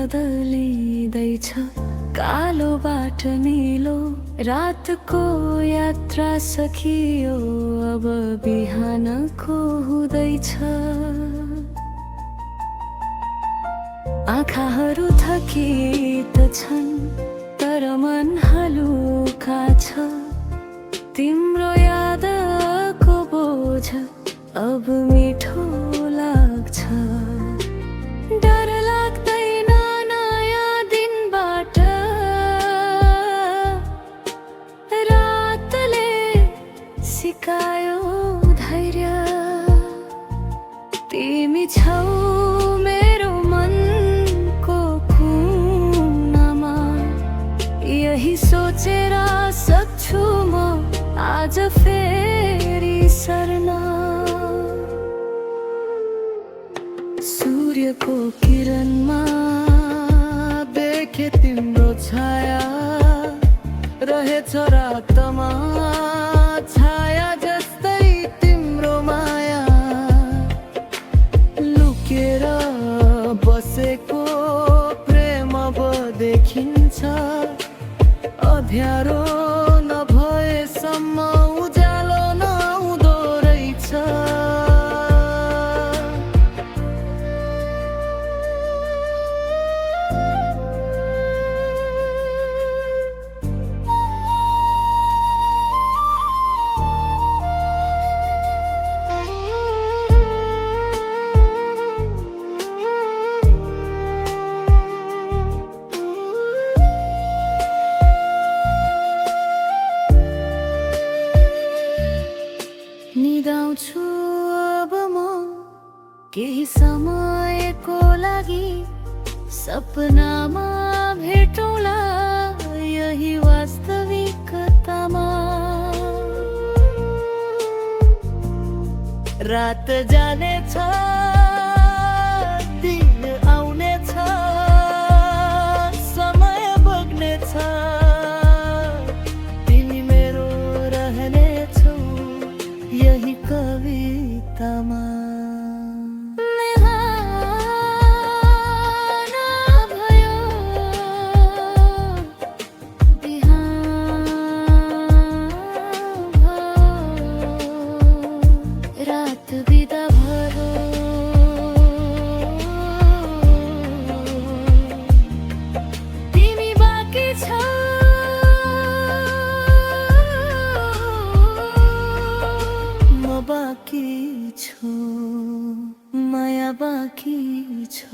बदलिँदैछ कालोबाट नीलो रातको यात्रा सकियो अब बिहानको हुँदैछ आँखाहरू थकित छन् तर मन हलुका छ तिम्रो यादको बोझ अब मिठो लाग्छ डर लाग्दैन नयाँ दिनबाट रातले सिकायो धैर्य तिमी छौ मेरो मनको कुनामा यही सोचेर सक्छु म आज फेरि सर्न सूर्यको किरणमा देखे तिम्रो छाया रहेछ रातमा छाया जस्तै तिम्रो माया लुकेर बसेको प्रेम अब देखिन्छ अँध्यारो नभएसम्म उज्यालो नहुँदो रहेछ निदाउँछु अब म केही समयको लागि सपनामा भेटौँला यही वास्तविकतामा रात जानेछ दिन आउनेछ समय बग्नेछ तिमी मेरो रहनेछौ यही कवितामा रात बिदा भयो तिमी बाँकी छौ म बाँकी छु माया बाँकी छ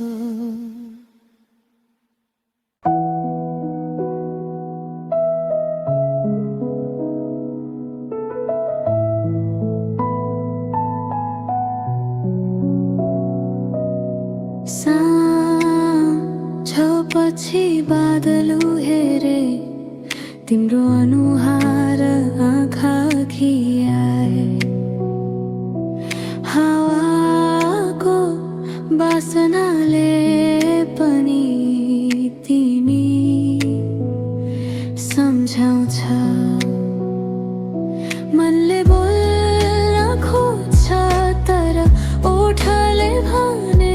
पछि बादलु हेरे तिम्रो अनुहार आँखा खियाए हावाको बासनाले पनि तिमी सम्झाउँछ मनले बोल्न खोज्छ तर ओठले भने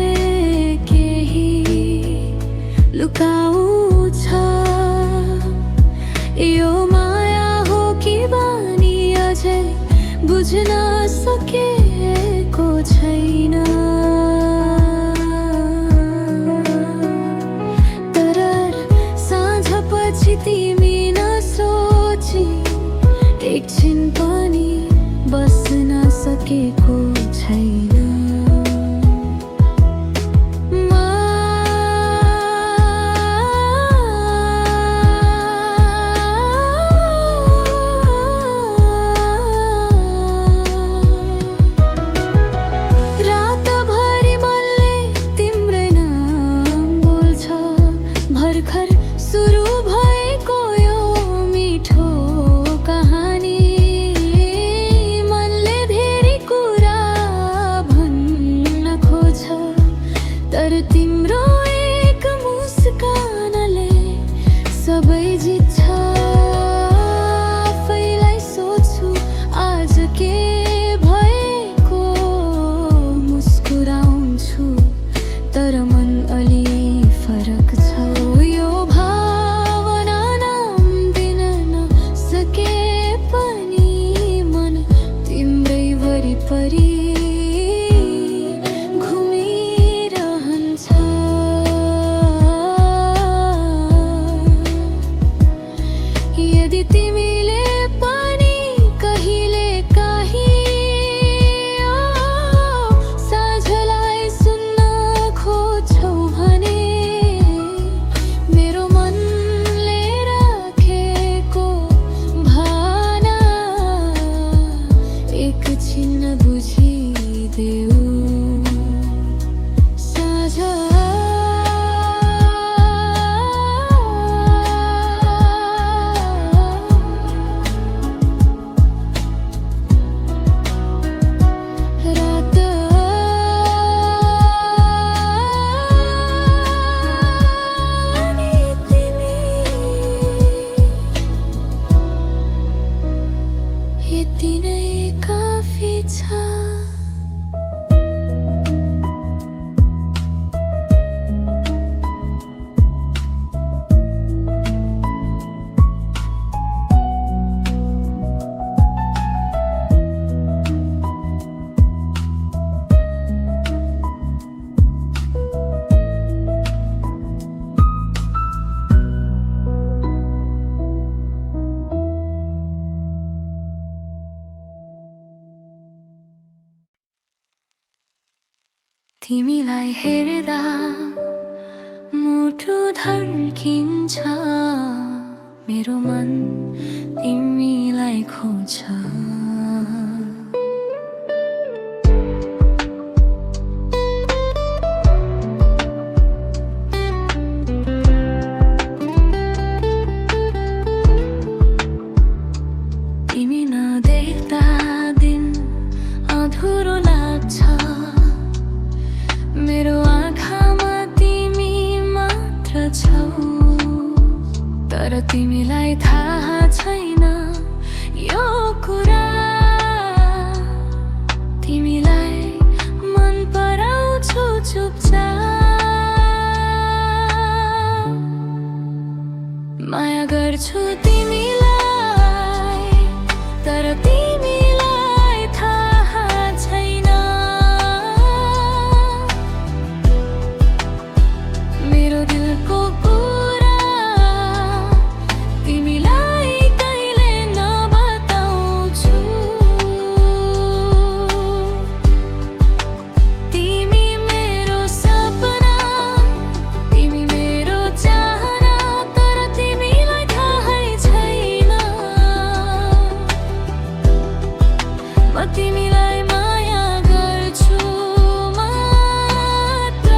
लुकाउँछ यो माया हो कि बानी अझै बुझ्न सकेको छैन तर साँझपछि तिमी नसोची एकछिन पनि बस्न सकेको छैन तर मन अलि फरक छ तिमीलाई हेर्दा मुटु धड्किन्छ, मेरो मन तिमीलाई खोज्छ। तिमी नदेख्दा दिन अधुरो लाग्छ, मेरो आँखामा तिमी मात्र छौ। तर तिमीलाई थाहा छैन यो कुरा, तिमीलाई मन पराउँछु चुपचाप। माया गर्छु तिमीलाई, तर तिमीलाई थाहा छैन मेरो दिलको कुरा, तिमीलाई कहिले नबताउँछु। तिमी मेरो सपना, तिमी मेरो चाहना, तर तिमीलाई थाहै छैन म तिमीलाई माया गर्छु मात्र।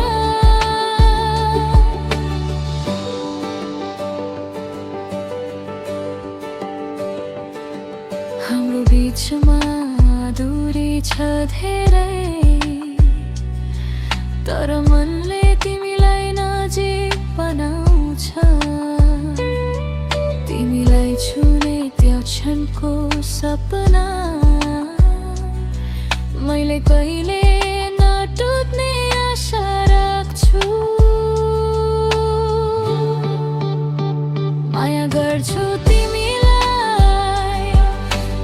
हाम्रो बीचमा दूरी छ धेरै, तर मनले तिमीलाई नजिक बनाउँछ। तिमीलाई छुने त्यो क्षणको सपना मैले कहिले नटुट्ने आशा राख्छु। माया गर्छु तिमीलाई,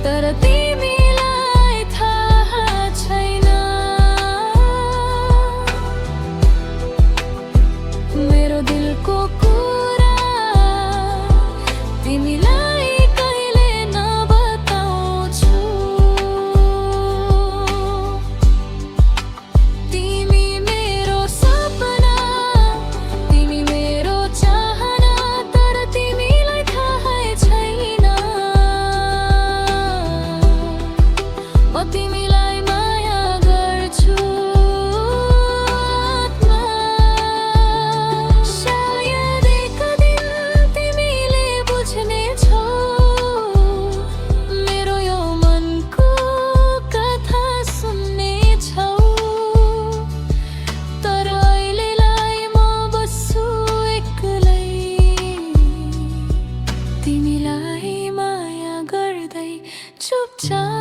तर तिमीलाई थाहा छैन मेरो दिलको कुरा, तिमीलाई कहिले नबताउँछु। तिमी मेरो सपना, तिमी मेरो चाहना, तर तिमीलाई थाहै छैन म तिमीलाई माया गर्छु आत्मा। सायद एक दिन तिमीले बुझ्नेछौ मेरो यो मनको कथा सुन्नेछौ। तर अहिलेलाई म बस्छु एक्लै, तिमीलाई माया गर्दै चुपचाप।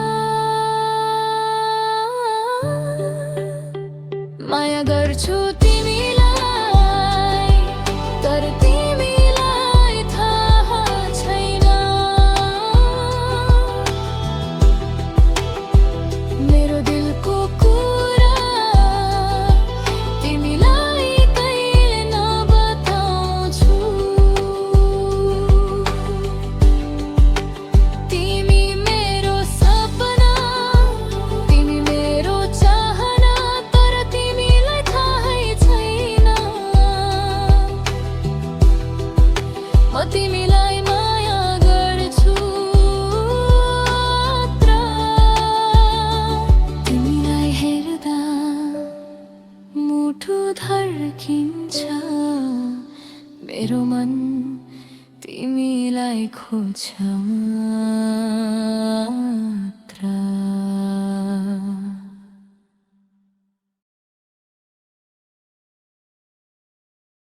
माया गर्छु तिमीलाई, तर तिमीलाई थाहा छैन मेरो दिलको कुरा, तिमीलाई कहिले नबताउँछु। तिमी मेरो सपना, तिमी मेरो चाहना, तर तिमीलाई थाहै छैन म तिमीलाई माया गर्छु मात्र। तिमीलाई हेर्दा मुटु धड्किन्छ, मेरो मन तिमीलाई खोज्छ।